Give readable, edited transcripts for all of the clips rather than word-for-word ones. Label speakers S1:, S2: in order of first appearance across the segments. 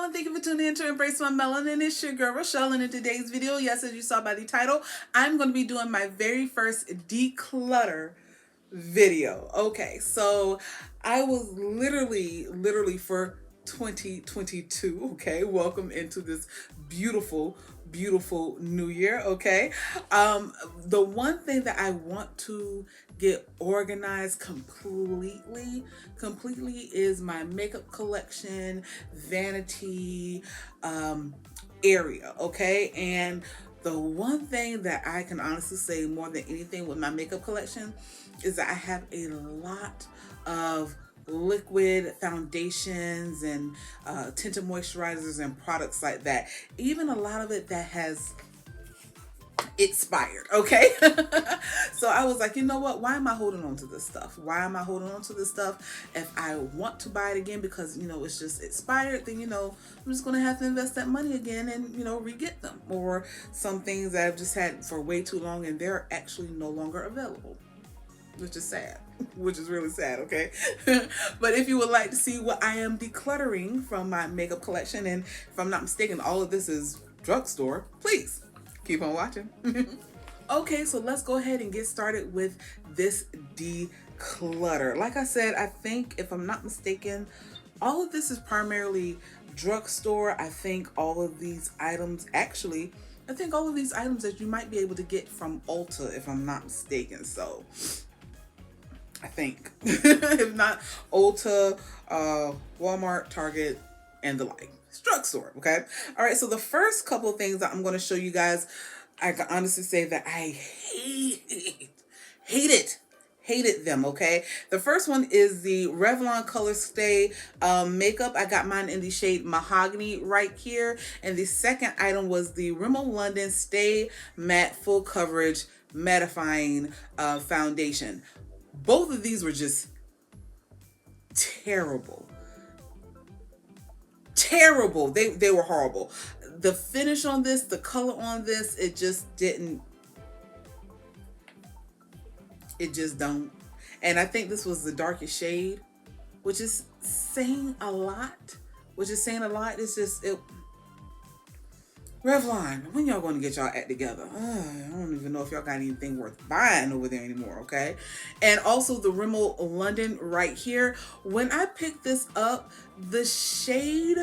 S1: everyone, thank you for tuning in to Embrace My Melanin. It's your girl Rochelle, and in today's video, yes, as you saw by the title, I'm going to be doing my very first declutter video. Okay, so I was literally for 2022, okay, welcome into this beautiful new year. Okay, the one thing that I want to get organized completely is my makeup collection, vanity area. Okay, and the one thing that I can honestly say more than anything with my makeup collection is that I have a lot of liquid foundations and tinted moisturizers and products like that. Even a lot of it that has expired. Okay. So I was like, you know what, why am I holding on to this stuff? Why am I holding on to this stuff? If I want to buy it again because, you know, it's just expired, then, you know, I'm just going to have to invest that money again and, you know, re-get them. Or some things that I've just had for way too long and they're actually no longer available, which is sad, which is really sad. Okay. But if you would like to see what I am decluttering from my makeup collection, and if I'm not mistaken, all of this is Drugstore, please keep on watching. Okay, so let's go ahead and get started with this declutter. Like I said, I think, if I'm not mistaken, all of this is primarily Drugstore. I think all of these items, actually, I think all of these items that you might be able to get from Ulta, if I'm not mistaken. So I think, if not Ulta, Walmart, Target, and the like. It's Drugstore. Okay. All right. So the first couple of things that I'm going to show you guys, I can honestly say that I hated them. Okay. The first one is the Revlon ColorStay makeup. I got mine in the shade Mahogany right here. And the second item was the Rimmel London Stay Matte Full Coverage Mattifying Foundation. Both of these were just terrible. They were horrible. The finish on this, the color on this, it just don't. And I think this was the darkest shade, which is saying a lot. It's just, Revlon, when y'all going to get y'all act together? I don't even know if y'all got anything worth buying over there anymore, okay? And also the Rimmel London right here. When I picked this up, the shade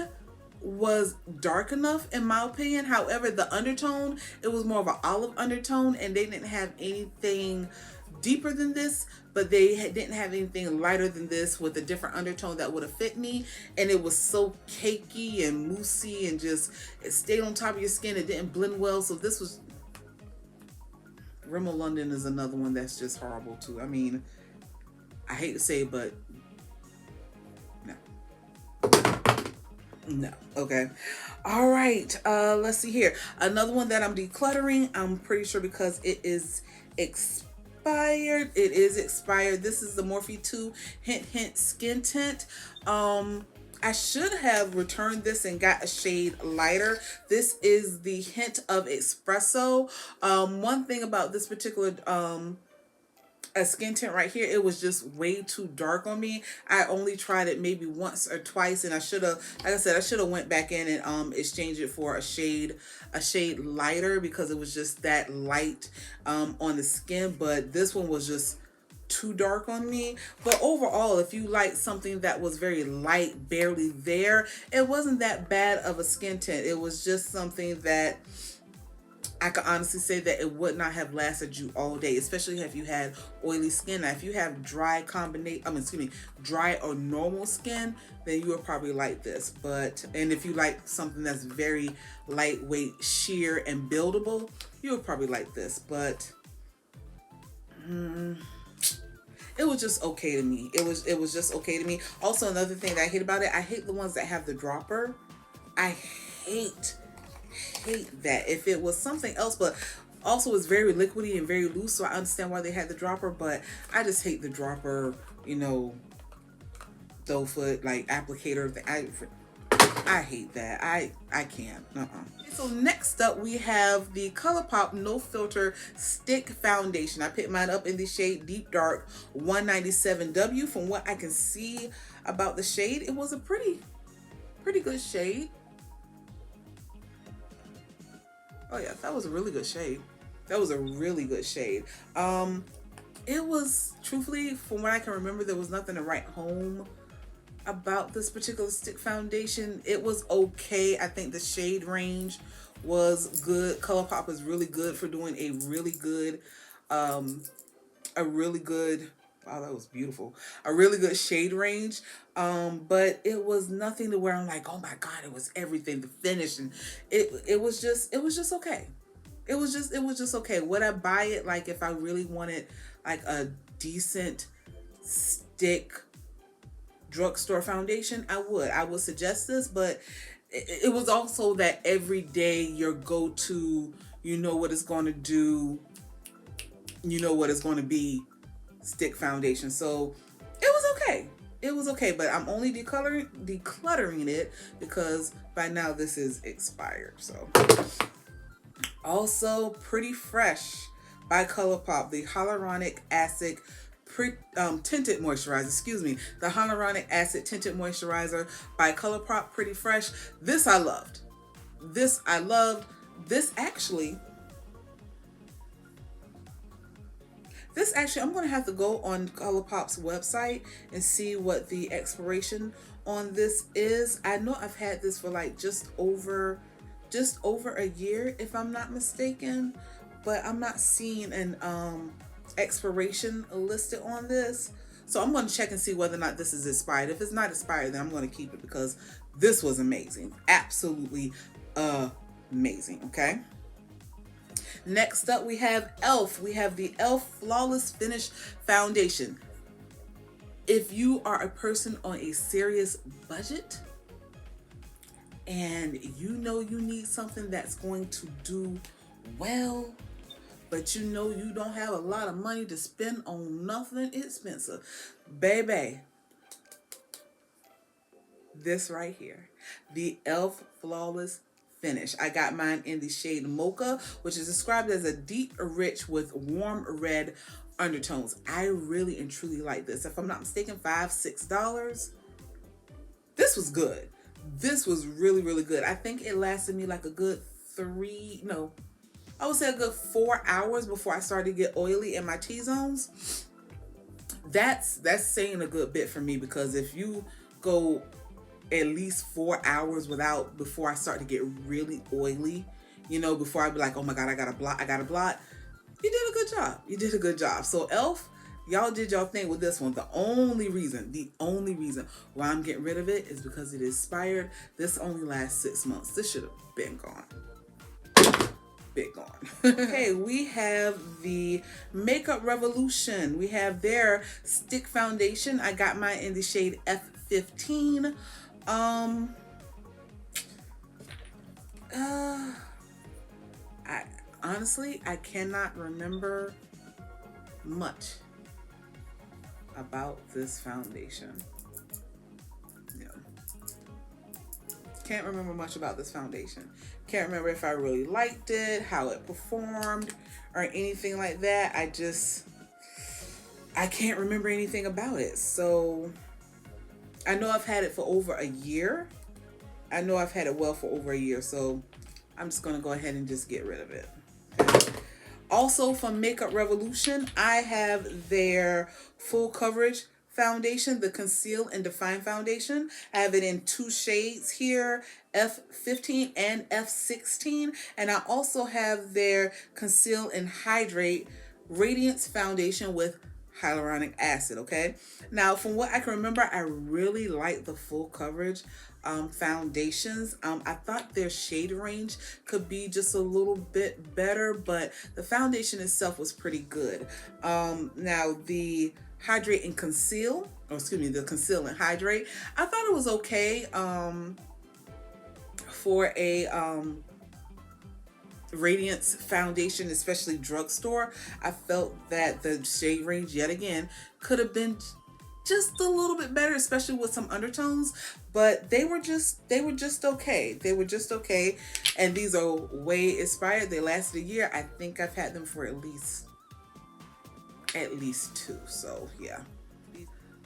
S1: was dark enough in my opinion. However, the undertone, it was more of an olive undertone, and they didn't have anything deeper than this, but they didn't have anything lighter than this with a different undertone that would have fit me. And it was so cakey and moussey and just, it stayed on top of your skin. It didn't blend well. So this was, Rimmel London is another one that's just horrible too. I mean, I hate to say it, but no. Okay. All right. Let's see here. Another one that I'm decluttering, I'm pretty sure because it is expired. It is expired. This is the Morphe 2 Hint Skin Tint. I should have returned this and got a shade lighter. This is the Hint of Espresso. One thing about this particular a skin tint right here, it was just way too dark on me. I only tried it maybe once or twice, and I should have, like I said, I should have went back in and exchanged it for a shade lighter, because it was just that light on the skin. But this one was just too dark on me. But overall, if you like something that was very light, barely there, it wasn't that bad of a skin tint. It was just something that I can honestly say that it would not have lasted you all day, especially if you had oily skin. Now, if you have dry or normal skin, then you would probably like this. And if you like something that's very lightweight, sheer, and buildable, you would probably like this. But it was just okay to me. It was just okay to me. Also, another thing that I hate about it, I hate the ones that have the dropper. I hate that. If it was something else, but also it's very liquidy and very loose, so I understand why they had the dropper, but I just hate the dropper, you know, doe foot like applicator. I hate that. I can't. So next up we have the Colourpop No Filter Stick Foundation. I picked mine up in the shade Deep Dark 197W. From what I can see about the shade, it was a pretty good shade. Oh yeah, that was a really good shade. That was a really good shade. It was, truthfully, from what I can remember, there was nothing to write home about this particular stick foundation. It was okay. I think the shade range was good. Colourpop is really good for doing a really good, wow, that was beautiful. A really good shade range. But it was nothing to where I'm like, oh my God, it was everything, the finish, and it was just okay. It was just okay. Would I buy it, like, if I really wanted like a decent stick drugstore foundation? I would suggest this, but it was also that everyday your go-to, you know what it's going to do, you know what it's going to be, stick foundation. So it was okay. It was okay, but I'm only decluttering it because by now this is expired. So also Pretty Fresh by Colourpop, the hyaluronic acid tinted moisturizer, excuse me, the hyaluronic acid tinted moisturizer by Colourpop, Pretty Fresh. This I loved. This actually, I'm going to have to go on Colourpop's website and see what the expiration on this is. I know I've had this for like just over a year, if I'm not mistaken, but I'm not seeing an expiration listed on this. So I'm going to check and see whether or not this is expired. If it's not expired, then I'm going to keep it because this was amazing. Absolutely amazing. Okay. Next up, we have E.L.F. We have the E.L.F. Flawless Finish Foundation. If you are a person on a serious budget and you know you need something that's going to do well, but you know you don't have a lot of money to spend on nothing expensive, baby, this right here, the E.L.F. Flawless Finish. I got mine in the shade Mocha, which is described as a deep rich with warm red undertones. I really and truly like this. If I'm not mistaken, $5-6. This was good. This was really, really good. I think it lasted me like a good I would say a good 4 hours before I started to get oily in my T-zones. That's saying a good bit for me, because if you go at least 4 hours before I start to get really oily, before I be like, oh my God, I got a blot, you did a good job. You did a good job. So E.L.F., y'all did y'all thing with this one. The only reason why I'm getting rid of it is because it expired. This only lasts 6 months. This should have been gone. Okay, we have the Makeup Revolution. We have their stick foundation. I got mine in the shade F15. I cannot remember much about this foundation. Yeah. Can't remember much about this foundation. Can't remember if I really liked it, how it performed, or anything like that. I can't remember anything about it. So I know I've had it for over a year. I know I've had it well for over a year. So I'm just going to go ahead and just get rid of it. Okay. Also from Makeup Revolution, I have their full coverage foundation, the Conceal and Define foundation. I have it in 2 shades here, F15 and F16. And I also have their Conceal and Hydrate Radiance foundation with hyaluronic acid. Okay, now from what I can remember, I really like the full coverage foundations. I thought their shade range could be just a little bit better, but the foundation itself was pretty good. Now the Hydrate and Conceal, the Conceal and Hydrate, I thought it was okay for a Radiance foundation, especially drugstore. I felt that the shade range, yet again, could have been just a little bit better, especially with some undertones, but they were just okay. They were just okay. And these are way expired. They lasted a year. I think I've had them for at least 2. So yeah.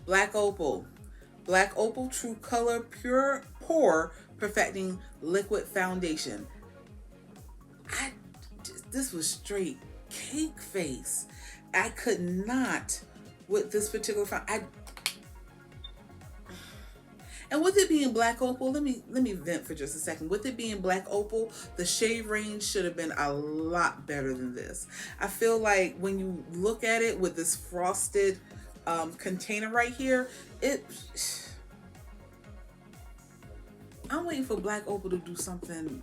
S1: Black Opal True Color Pure Pore Perfecting Liquid Foundation. I this was straight cake face. I could not with this particular and with it being black opal, let me vent for just a second. With it being black opal, the shade range should have been a lot better than this. I feel like when you look at it with this frosted container right here, I'm waiting for black opal to do something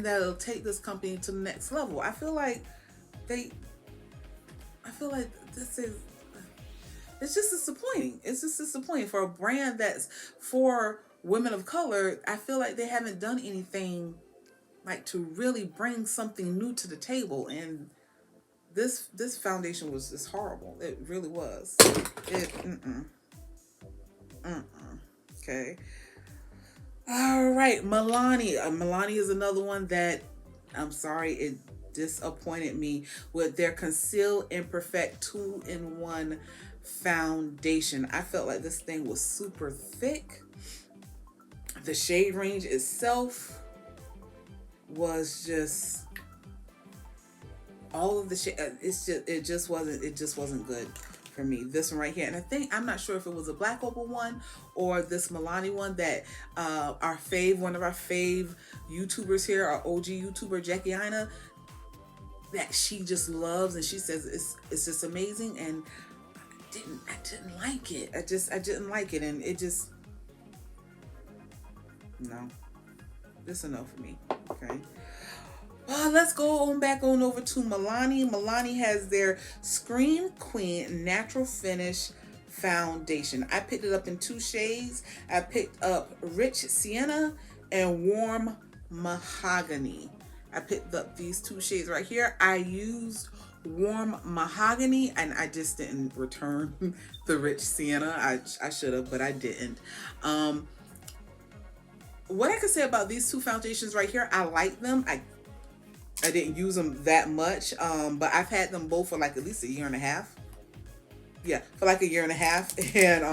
S1: that'll take this company to the next level. I feel like this is, it's just disappointing. It's just disappointing for a brand that's for women of color. I feel like they haven't done anything like to really bring something new to the table, and this foundation was just horrible. It really was. Okay. All right, Milani. Milani is another one that, I'm sorry, it disappointed me with their Conceal Imperfect 2-in-1 foundation. I felt like this thing was super thick. The shade range itself was just all of the shade. It just wasn't good for me. This one right here, and I'm not sure if it was a black opal one or this Milani one that one of our fave YouTubers here, our OG YouTuber Jackie Ina, that she just loves, and she says it's just amazing, and I didn't like it. I didn't like it, and it just, no, just a no for me. Okay. Well, let's go on back on over to Milani. Milani has their Scream Queen Natural Finish Foundation. I picked it up in 2 shades. I picked up Rich Sienna and Warm Mahogany. I picked up these 2 shades right here. I used Warm Mahogany, and I just didn't return the Rich Sienna. I should have, but I didn't. What I could say about these 2 foundations right here, I like them. I didn't use them that much, but I've had them both for like at least a year and a half. Yeah, for like a year and a half, and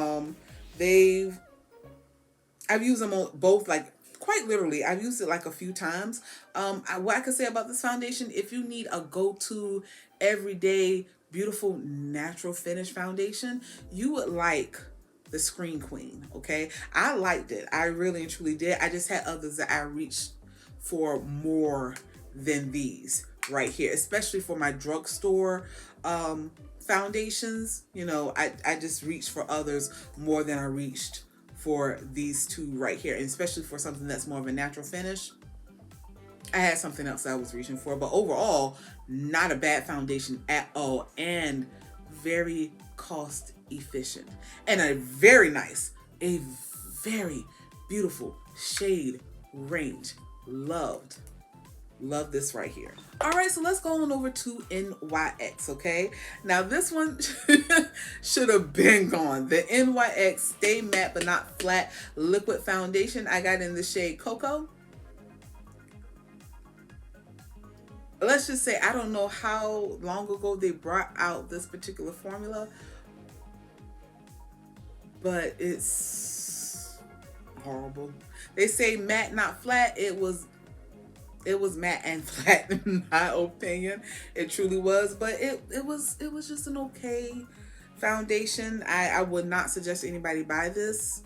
S1: I've used them both like quite literally. I've used it like a few times. What I could say about this foundation, if you need a go-to everyday beautiful natural finish foundation, you would like the Scream Queen. Okay, I liked it. I really and truly did. I just had others that I reached for more than these right here, especially for my drugstore foundations. You know, I just reached for others more than I reached for these 2 right here, and especially for something that's more of a natural finish. I had something else I was reaching for, but overall, not a bad foundation at all, and very cost efficient, and a very beautiful shade range. Love this right here. All right, so let's go on over to NYX, okay? Now this one should have been gone. The NYX Stay Matte But Not Flat Liquid Foundation. I got in the shade Cocoa. Let's just say, I don't know how long ago they brought out this particular formula, but it's horrible. They say matte, not flat. It was matte and flat in my opinion. It truly was, but it was just an okay foundation. I would not suggest anybody buy this.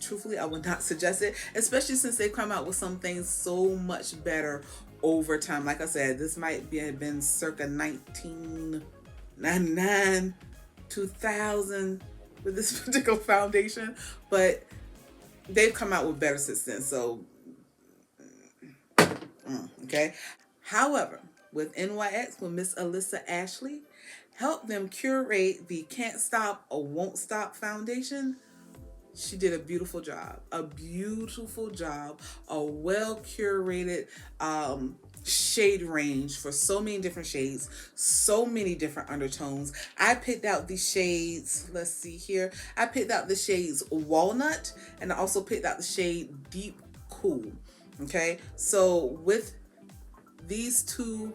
S1: Truthfully, I would not suggest it, especially since they've come out with some things so much better over time. Like I said, this might have been circa 1999, 2000 with this particular foundation, but they've come out with better since then. So okay. However, with NYX, with Miss Alyssa Ashley, helped them curate the Can't Stop or Won't Stop foundation. She did a beautiful job. A well curated shade range for so many different shades, so many different undertones. I picked out the shades, let's see here. I picked out the shades Walnut, and I also picked out the shade Deep Cool. Okay, so with these 2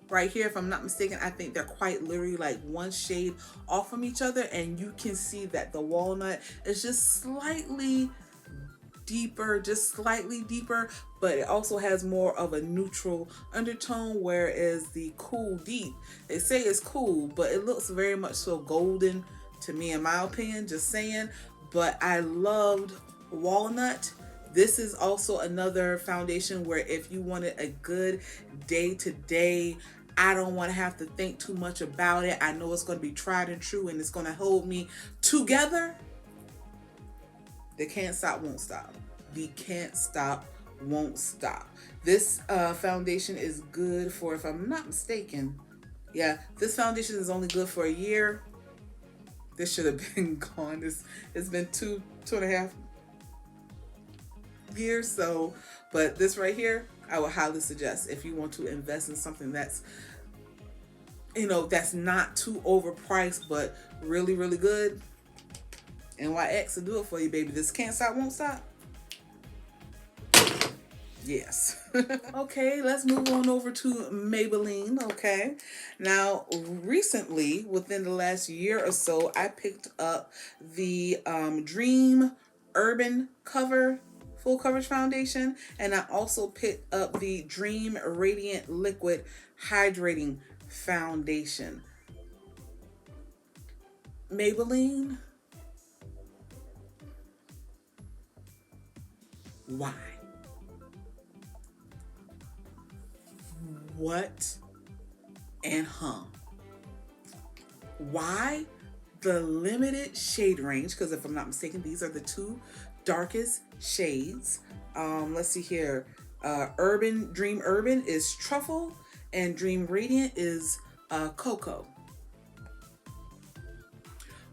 S1: right here, if I'm not mistaken, I think they're quite literally like 1 shade off from each other, and you can see that the Walnut is just slightly deeper, just slightly deeper, but it also has more of a neutral undertone, whereas the Cool Deep, they say it's cool, but it looks very much so golden to me, in my opinion, just saying. But I loved Walnut. This is also another foundation where if you wanted a good day-to-day, I don't want to have to think too much about it, I know it's going to be tried and true and it's going to hold me together, the Can't Stop, Won't Stop. The Can't Stop, Won't Stop. This foundation is good for, if I'm not mistaken, yeah, this foundation is only good for a year. This should have been gone. It's been two and a half years. So, but this right here, I would highly suggest if you want to invest in something that's, you know, that's not too overpriced, but really, really good. NYX will do it for you, baby. This Can't Stop, Won't Stop. Yes. Okay, let's move on over to Maybelline. Okay. Now, recently, within the last year or so, I picked up the Dream Urban Cover Full Coverage Foundation, and I also picked up the Dream Radiant Liquid Hydrating Foundation. Maybelline, why? What and why the limited shade range? Because if I'm not mistaken, these are the two darkest shades. Let's see here. Dream Urban is Truffle, and Dream Radiant is Cocoa.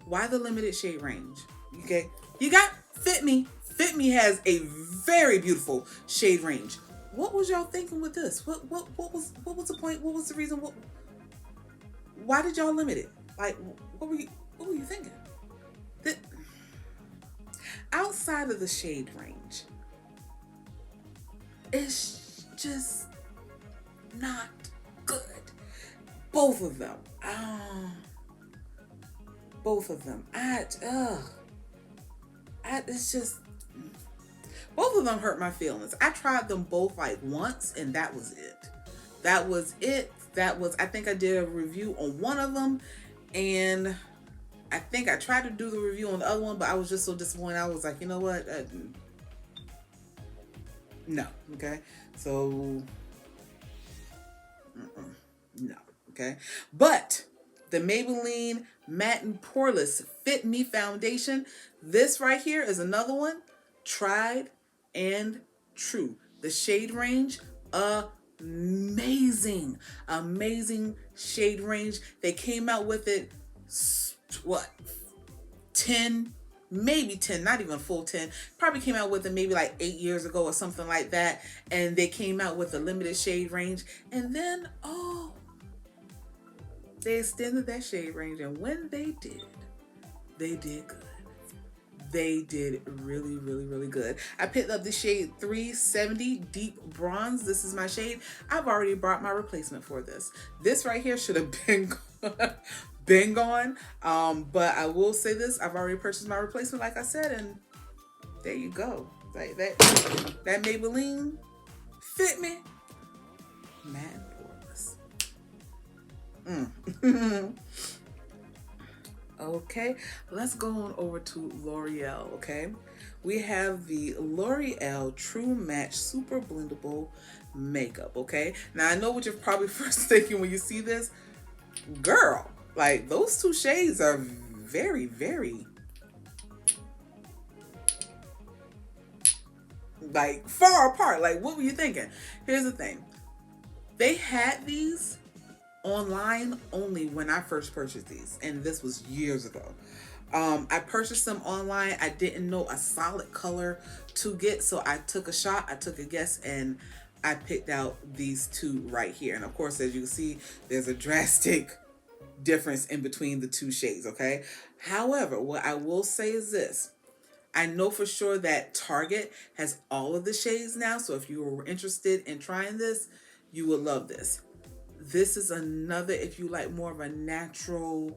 S1: Why the limited shade range? Okay, you got Fit Me. Fit Me has a very beautiful shade range. What was y'all thinking with this? What was the point? What was the reason? Why did y'all limit it? Like, what were you thinking? Outside of the shade range, it's just not good. Both of them. Both of them. It's just, both of them hurt my feelings. I tried them both like once, and that was it. I think I did a review on one of them, and I think I tried to do the review on the other one, but I was just so disappointed. I was like, you know what? No. Okay. So, no. Okay. But the Maybelline Matin Poreless Fit Me Foundation, this right here is another one. Tried and true. The shade range, amazing shade range. They came out with it, what, 10, maybe 10, not even full 10, probably came out with it maybe like 8 years ago or something like that, and they came out with a limited shade range, and then they extended that shade range, and when they did good. They did really, really, really good. I picked up the shade 370 Deep Bronze. This is my shade. I've already bought my replacement for this. This right here should have been gone. But I will say this, I've already purchased my replacement, like I said, and there you go. Like that Maybelline Fit Me Matte Poreless. Okay, let's go on over to L'Oreal, okay? We have the L'Oreal True Match Super Blendable Makeup, okay? Now, I know what you're probably first thinking when you see this. Girl, like, those two shades are very, very, like, far apart. Like, what were you thinking? Here's the thing. They had these online only when I first purchased these, and this was years ago. I purchased them online. I didn't know a solid color to get, so I took a shot, I took a guess, and I picked out these two right here. And of course, as you can see, there's a drastic difference in between the two shades, okay? However, what I will say is this. I know for sure that Target has all of the shades now, so if you were interested in trying this, you would love this. This is another, if you like more of a natural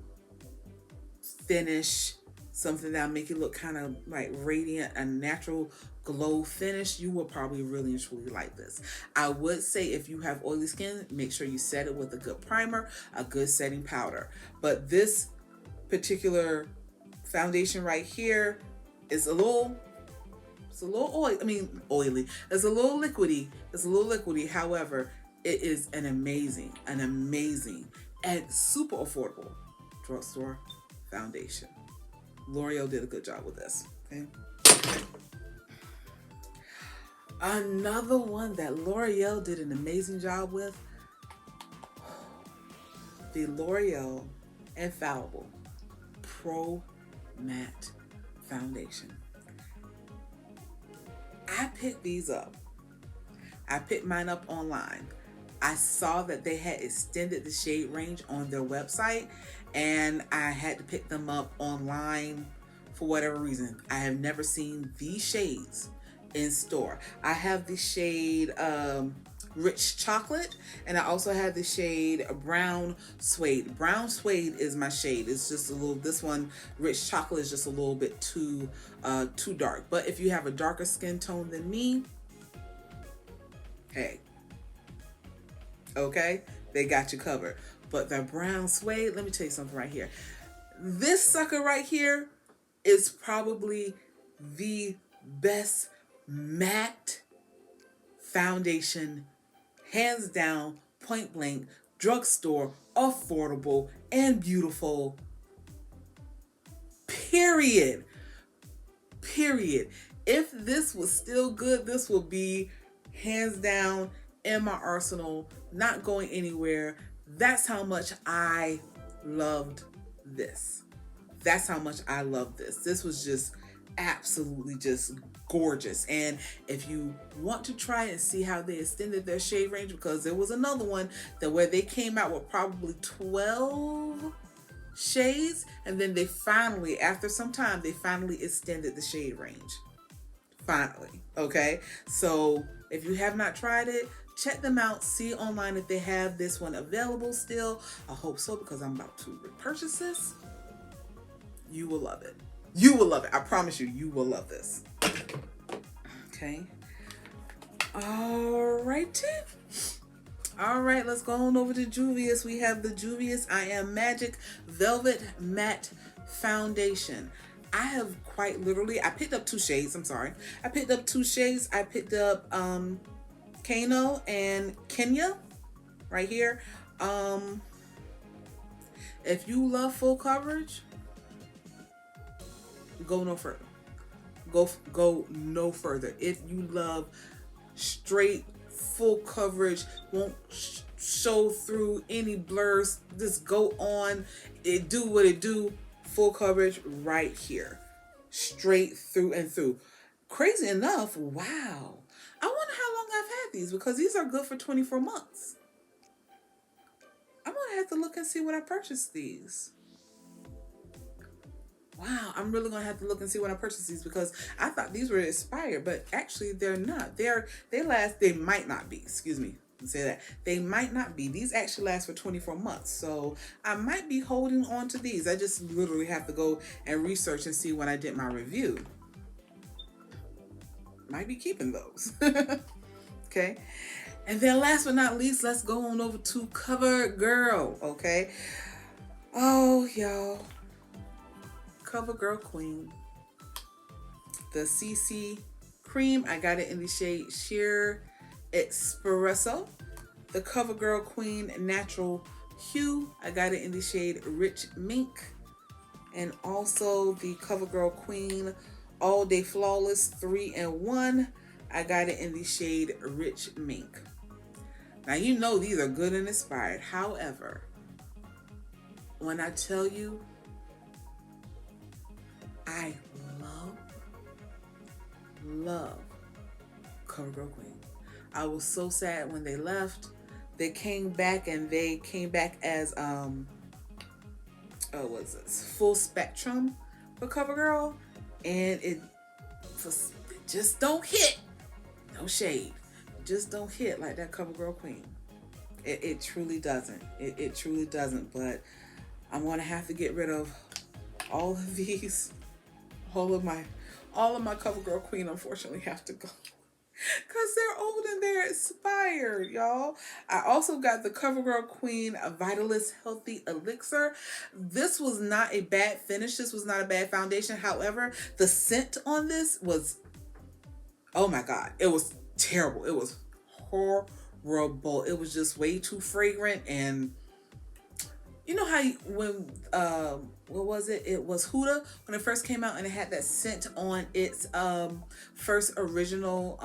S1: finish, something that'll make you look kind of like radiant, a natural glow finish, you will probably really and truly like this. I would say if you have oily skin, make sure you set it with a good primer, a good setting powder. But this particular foundation right here is a little oily. Oily. It's a little liquidy. However, it is an amazing, and super affordable drugstore foundation. L'Oreal did a good job with this. Okay. Another one that L'Oreal did an amazing job with, the L'Oreal Infallible Pro Matte Foundation. I picked these up. I picked mine up online. I saw that they had extended the shade range on their website, and I had to pick them up online for whatever reason. I have never seen these shades in store. I have the shade Rich Chocolate, and I also have the shade Brown Suede. Brown Suede is my shade. It's just a little, this one, Rich Chocolate, is just a little bit too dark. But if you have a darker skin tone than me, hey, okay, they got you covered. But the Brown Suede, let me tell you something right here. This sucker right here is probably the best matte foundation, hands down, point blank, drugstore, affordable, and beautiful. Period. If this was still good, this would be hands down in my arsenal, not going anywhere. That's how much I loved this. This was just absolutely just gorgeous. And if you want to try and see how they extended their shade range, because there was another one that where they came out with probably 12 shades, and then they finally, after some time, they finally extended the shade range. Finally. Okay, so if you have not tried it, check them out. See online if they have this one available still. I hope so, because I'm about to repurchase this. You will love it. I promise you, you will love this. Okay. All right, let's go on over to Juvia's. We have the Juvia's I Am Magic Velvet Matte Foundation. I have quite literally, I picked up two shades. I picked up Kano and Kenya right here. If you love full coverage, go no further. Go no further. If you love straight full coverage, won't show through any blurs, just go on, it do what it do. Full coverage right here, straight through and through. Crazy enough, wow. I wonder how long I've had these, because these are good for 24 months. I'm gonna have to look and see when I purchased these. Wow, I'm really gonna have to look and see when I purchased these, because I thought these were expired, but actually they're not. They might not be, excuse me, say that. They might not be. These actually last for 24 months. So I might be holding on to these. I just literally have to go and research and see when I did my review. Might be keeping those. Okay. And then last but not least, let's go on over to CoverGirl. Okay. Oh, y'all. CoverGirl Queen. The CC Cream. I got it in the shade Sheer Espresso. The CoverGirl Queen Natural Hue. I got it in the shade Rich Mink. And also the CoverGirl Queen All Day Flawless 3-in-1. I got it in the shade Rich Mink. Now you know these are good and inspired. However, when I tell you, I love CoverGirl Queen. I was so sad when they left. They came back, and they came back as what's this? Full spectrum for CoverGirl, and it just don't hit. No shade, just don't hit like that CoverGirl Queen. It truly doesn't. It truly doesn't. But I'm gonna have to get rid of all of these, all All of my CoverGirl Queen unfortunately have to go. Because they're old and they're expired, y'all. I also got the CoverGirl Queen Vitalist Healthy Elixir. This was not a bad finish. This was not a bad foundation. However, the scent on this was, oh my God, it was terrible. It was horrible. It was just way too fragrant. And you know how when what was it? It was Huda when it first came out, and it had that scent on its first original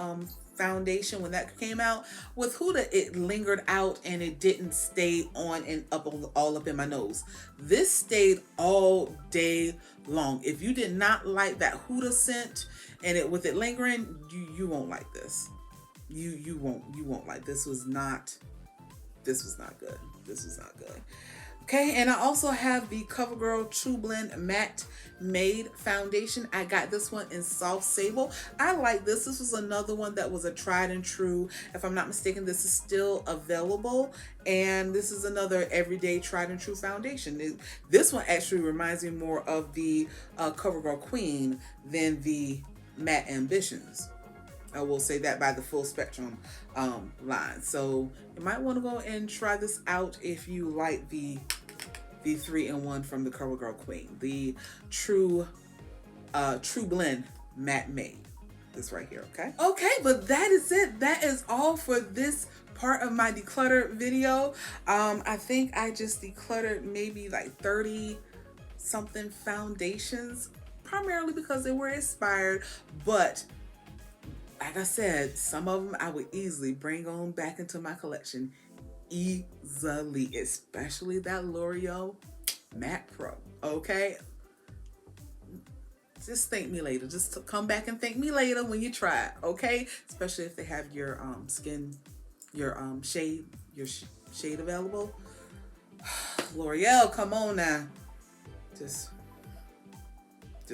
S1: foundation when that came out. With Huda, it lingered out and it didn't stay on and all up in my nose. This stayed all day long. If you did not like that Huda scent and it with it lingering, you won't like this. You won't like this. Was not good. This was not good. Okay, and I also have the CoverGirl True Blend Matte Made Foundation. I got this one in Soft Sable. I like this. This was another one that was a tried and true. If I'm not mistaken, this is still available. And this is another everyday tried and true foundation. This one actually reminds me more of the CoverGirl Queen than the Matte Ambitions. I will say that by the Full Spectrum line. So you might want to go and try this out if you like the 3-in-1 from the CoverGirl Queen, the True Blend Matte Made. This right here, okay? Okay, but that is it. That is all for this part of my declutter video. I think I just decluttered maybe like 30 something foundations, primarily because they were expired, but like I said, some of them I would easily bring on back into my collection easily, especially that L'Oreal Matte Pro, okay? Just thank me later. Just come back and thank me later when you try it, okay? Especially if they have your skin, your shade available. L'Oreal, come on now. Just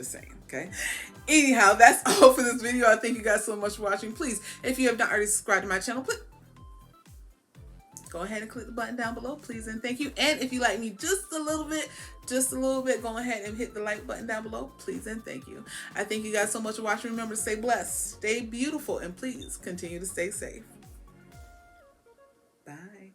S1: saying, okay? Anyhow, that's all for this video. I thank you guys so much for watching. Please, if you have not already subscribed to my channel, please go ahead and click the button down below, please and thank you. And if you like me just a little bit, go ahead and hit the like button down below, please and thank you. I thank you guys so much for watching. Remember to stay blessed, stay beautiful, and please continue to stay safe. Bye.